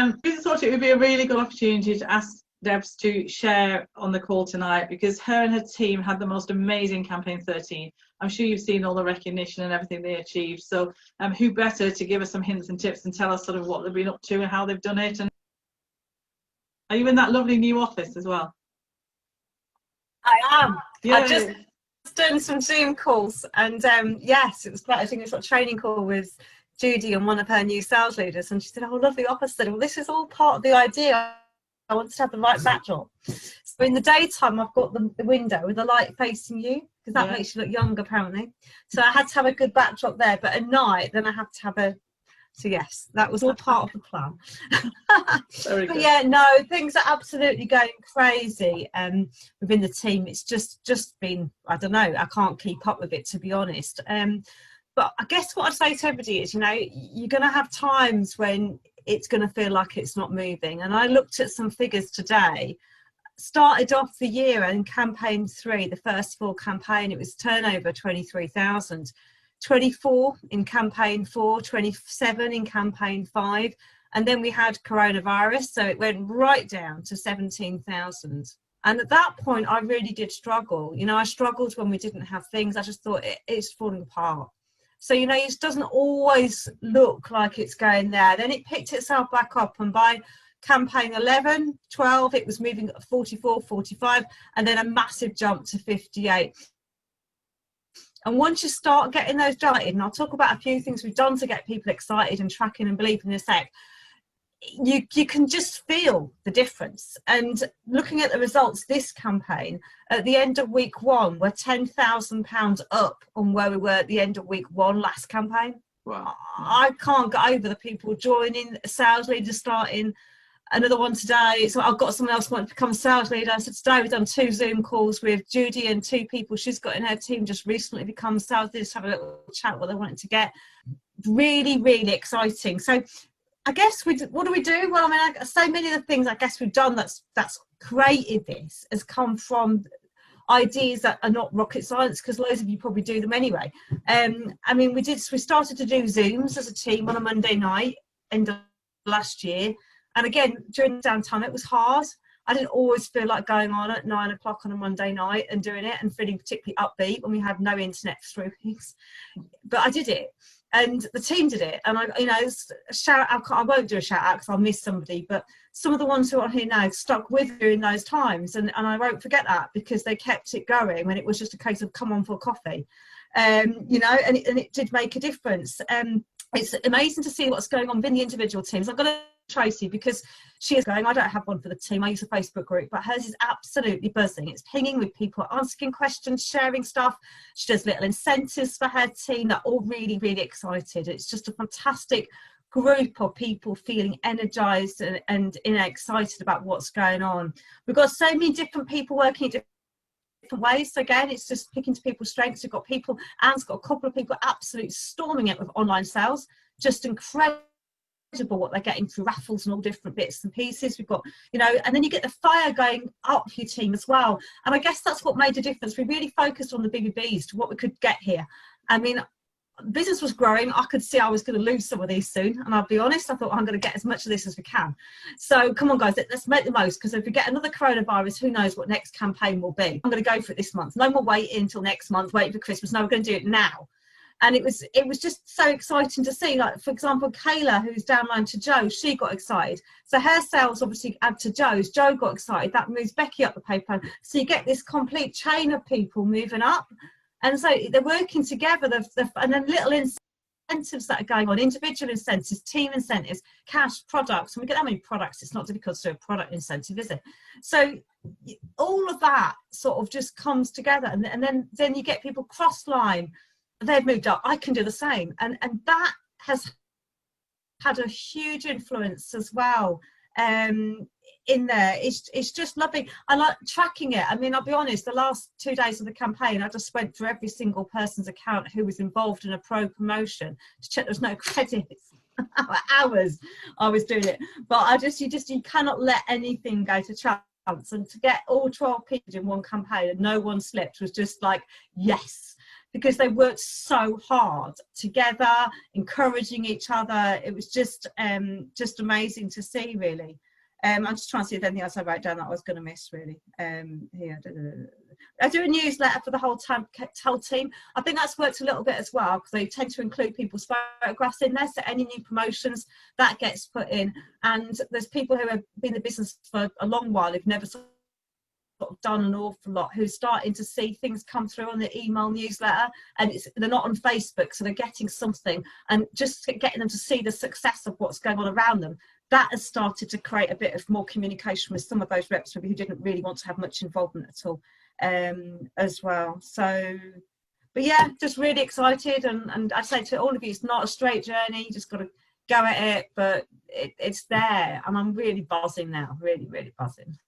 I just thought it would be a really good opportunity to ask Debs to share on the call tonight, because her and her team had the most amazing campaign 13. I'm sure you've seen all the recognition and everything they achieved. So who better to give us some hints and tips and tell us sort of what they've been up to and how they've done it. And are you in that lovely new office as well? I am. Yeah. I've just done some Zoom calls, and yes, it was quite, I think it's a training call with Judy and one of her new sales leaders, and she said, oh, lovely office. I said, well, this is all part of the idea. I want to have the right backdrop. So in the daytime, I've got the window with the light facing you, because that makes you look young, apparently. So I had to have a good backdrop there, but at night, then I have to have a, so yes, that was all part of the plan. But yeah, no, things are absolutely going crazy within the team. It's just been, I don't know, I can't keep up with it, to be honest. But I guess what I'd say to everybody is, you know, you're going to have times when it's going to feel like it's not moving. And I looked at some figures today. Started off the year in campaign 3, the first full campaign, it was turnover 23,000. 24 in campaign 4, 27 in campaign 5, and then we had coronavirus, so it went right down to 17,000. And at that point I really did struggle. You know, I struggled when we didn't have things. I just thought it's falling apart. So, you know, it doesn't always look like it's going there. Then it picked itself back up, and by campaign 11, 12, it was moving at 44, 45, and then a massive jump to 58. And once you start getting those started, and I'll talk about a few things we've done to get people excited and tracking and believing in a sec, you can just feel the difference. And looking at the results this campaign, at the end of week 1, we're £10,000 up on where we were at the end of week 1 last campaign. Wow. I can't get over the people joining, sales leaders starting. Another one today, so I've got someone else who wants to become a sales leader. So today we've done 2 Zoom calls with Judy and 2 people she's got in her team just recently become sales leaders, have a little chat what they wanted to get. Really, really exciting. So I guess what do we do? Well, I mean, so many of the things I guess we've done that's created this has come from ideas that are not rocket science, because loads of you probably do them anyway. I mean, we started to do Zooms as a team on a Monday night end of last year. And again, during the downtime, it was hard. I didn't always feel like going on at 9 o'clock on a Monday night and doing it and feeling particularly upbeat when we had no internet for 3 weeks. But I did it, and the team did it. And shout out, I won't do a shout out because I'll miss somebody, but some of the ones who are here now stuck with during those times. And I won't forget that, because they kept it going when it was just a case of come on for coffee. You know, and it did make a difference. It's amazing to see what's going on within the individual teams. I've got to Tracy, because she is going, I don't have one for the team, I use a Facebook group, but hers is absolutely buzzing. It's pinging with people asking questions, sharing stuff. She does little incentives for her team. They're all really, really excited. It's just a fantastic group of people feeling energized and excited about what's going on. We've got so many different people working at different ways. So again, it's just picking to people's strengths. We've got people, Anne's got a couple of people absolutely storming it with online sales, just incredible what they're getting through raffles and all different bits and pieces. We've got, you know, and then you get the fire going up for your team as well. And I guess that's what made a difference. We really focused on the BBBs to what we could get here. I mean, business was growing. I could see I was going to lose some of these soon, and I'll be honest, I thought I'm going to get as much of this as we can. So come on guys, let's make the most, because if we get another coronavirus, who knows what next campaign will be. I'm going to go for it this month. No more waiting until next month, waiting for Christmas. No, we're going to do it now. And it was just so exciting to see. Like, for example, Kayla, who's downline to Joe, she got excited. So her sales obviously add to Joe's. Joe got excited. That moves Becky up the pay plan. So you get this complete chain of people moving up. And so they're working together. And then little incentives that are going on, individual incentives, team incentives, cash, products. And we get how many products? It's not difficult to do a product incentive, is it? So all of that sort of just comes together. And then you get people cross-line. They've moved up. I can do the same. And that has had a huge influence as well in there. It's just lovely. I like tracking it. I mean, I'll be honest, the last 2 days of the campaign, I just went through every single person's account who was involved in a pro promotion to check there was no credits. Hours I was doing it. But you cannot let anything go to chance. And to get all 12 people in one campaign and no one slipped was just like, yes. because they worked so hard together, encouraging each other. It was just amazing to see, really. I'm just trying to see if anything else I wrote down that I was going to miss, really. Here, I do a newsletter for the whole team. I think that's worked a little bit as well, because they tend to include people's photographs in there, so any new promotions that gets put in. And there's people who have been in the business for a long while who've never sort of done an awful lot, who's starting to see things come through on the email newsletter, and they're not on Facebook, so they're getting something, and just getting them to see the success of what's going on around them. That has started to create a bit of more communication with some of those reps who didn't really want to have much involvement at all, as well. So, but yeah, just really excited, and I say to all of you, it's not a straight journey. You just got to go at it, but it's there, and I'm really buzzing now, really buzzing.